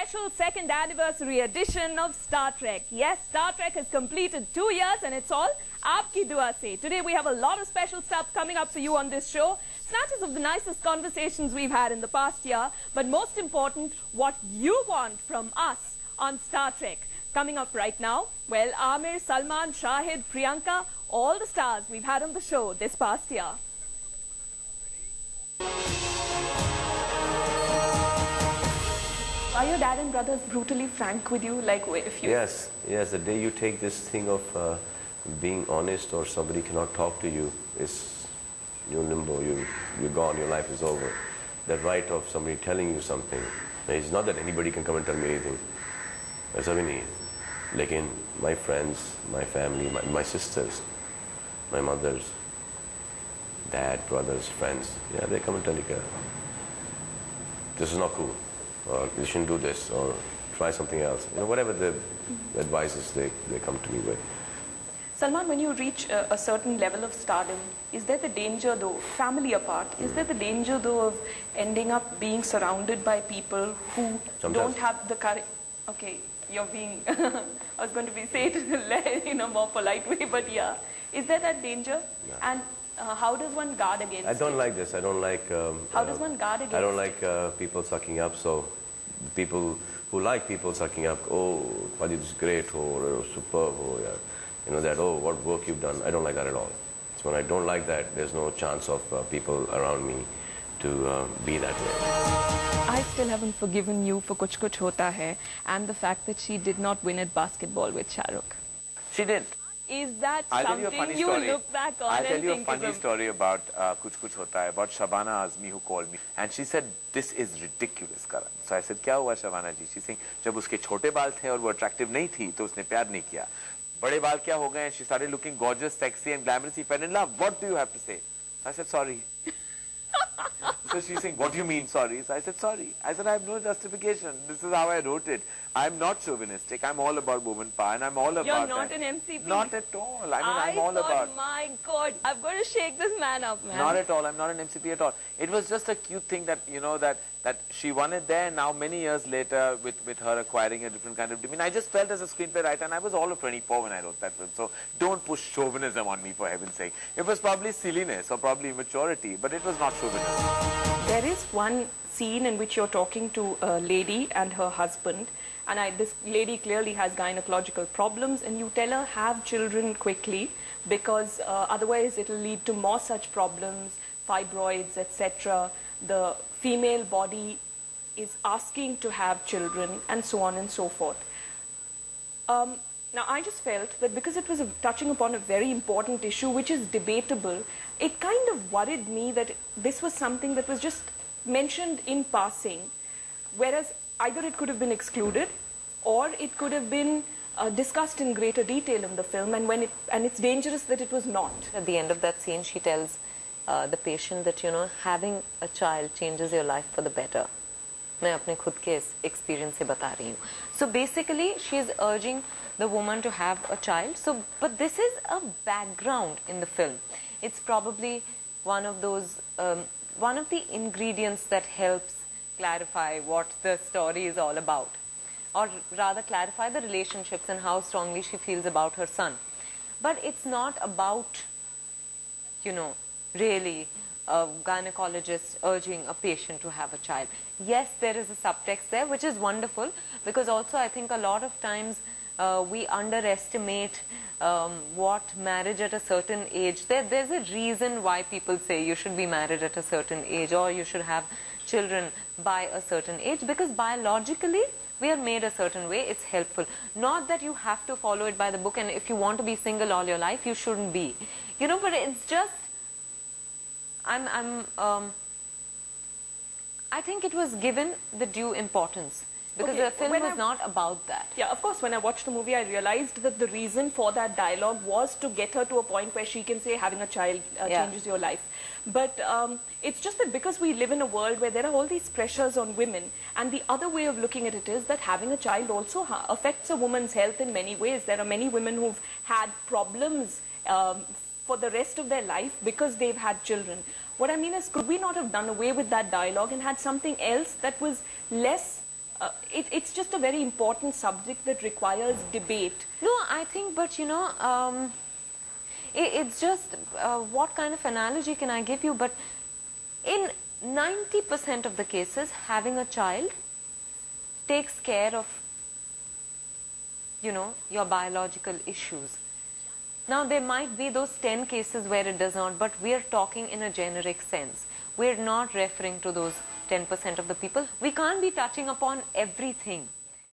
special second anniversary edition of Star Trek. Yes, Star Trek has completed 2 years and it's all aapki dua se. Today we have a lot of special stuff coming up for you on this show. Snatches of the nicest conversations we've had in the past year, but most important, what you want from us on Star Trek. Coming up right now, well, Amir, Salman, Shahid, Priyanka, all the stars we've had on the show this past year. Are your dad and brothers brutally frank with you? Like, if you... Yes, the day you take this thing of being honest or somebody cannot talk to you, you're limbo, you're gone, your life is over. The right of somebody telling you something, it's not that anybody can come and tell me anything. That's what I mean. Like in my friends, my family, my sisters, my mothers, dad, brothers, friends, yeah, they come and tell you, this is not cool. Or you shouldn't do this, or try something else. You know, whatever the advices they come to me with. Salman, when you reach a certain level of stardom, is there the danger though, family apart, is there the danger though of ending up being surrounded by people who don't have the courage? Okay, you're being, I was going to say it in a more polite way, but yeah. Is there that danger? Yeah. And how does one guard against it? I don't like this. I don't like... how does one guard against it? I don't like people sucking up, so people who like people sucking up, oh, Padi is great, or superb, or yeah, you know that, oh, what work you've done. I don't like that at all. So when I don't like that, there's no chance of people around me to be that way. I still haven't forgiven you for Kuch Kuch Hota Hai and the fact that she did not win at basketball with Shah Rukh. She didn't. Is that something you look back on I'll and tell you a think funny story about Kuch Kuch Hota Hai, about Shabana Azmi, who called me. And she said, this is ridiculous, Karan. So I said, kya hua Shabana ji? She's saying, jab uske chote baal the aur wo attractive nahi thi, to usne pyar nahi kiya. Bade baal kya ho gaye? She started looking gorgeous, sexy and glamorous. He fell in love. What do you have to say? So I said, sorry. So she's saying, what do you mean, sorry? So I said, sorry. I said, I have no justification. This is how I wrote it. I'm not chauvinistic. I'm all about woman power and I'm all about You're not an MCP? Not at all. I mean, I'm all about... my God, I've got to shake this man up, man. Not at all. I'm not an MCP at all. It was just a cute thing that, you know, that she won it there. Now, many years later, with her acquiring a different kind of demeanor, I just felt as a screenplay writer, and I was all of 24 when I wrote that film. So don't push chauvinism on me, for heaven's sake. It was probably silliness or probably immaturity, but it was not chauvinism. There is one scene in which you're talking to a lady and her husband, and this lady clearly has gynecological problems, and you tell her, have children quickly, because otherwise it'll lead to more such problems, fibroids, etc. The female body is asking to have children, and so on and so forth. Now, I just felt that because it was touching upon a very important issue, which is debatable, it kind of worried me that this was something that was just mentioned in passing, whereas either it could have been excluded or it could have been discussed in greater detail in the film, and it's dangerous that it was not. At the end of that scene, she tells the patient that, you know, having a child changes your life for the better. मैं अपने खुद के experience से बता रही हूँ. So basically, she is urging the woman to have a child. So, but this is a background in the film. It's probably one of those, one of the ingredients that helps clarify what the story is all about, or rather clarify the relationships and how strongly she feels about her son. But it's not about, you know, really a gynecologist urging a patient to have a child. Yes, there is a subtext there, which is wonderful, because also I think a lot of times we underestimate what marriage at a certain age. There's a reason why people say you should be married at a certain age or you should have children by a certain age, because biologically we are made a certain way. It's helpful. Not that you have to follow it by the book, and if you want to be single all your life, you shouldn't be. You know, but it's just, I think it was given the due importance, because the film was not about that. Yeah, of course, when I watched the movie, I realized that the reason for that dialogue was to get her to a point where she can say having a child changes your life. But it's just that because we live in a world where there are all these pressures on women, and the other way of looking at it is that having a child also affects a woman's health in many ways. There are many women who've had problems for the rest of their life because they've had children. What I mean is, could we not have done away with that dialogue and had something else that was less It's just a very important subject that requires debate. No, I think, but you know, it's just what kind of analogy can I give you? But in 90% of the cases, having a child takes care of, you know, your biological issues. Now, there might be those 10 cases where it does not, but we are talking in a generic sense. We're not referring to those 10% of the people. We can't be touching upon everything.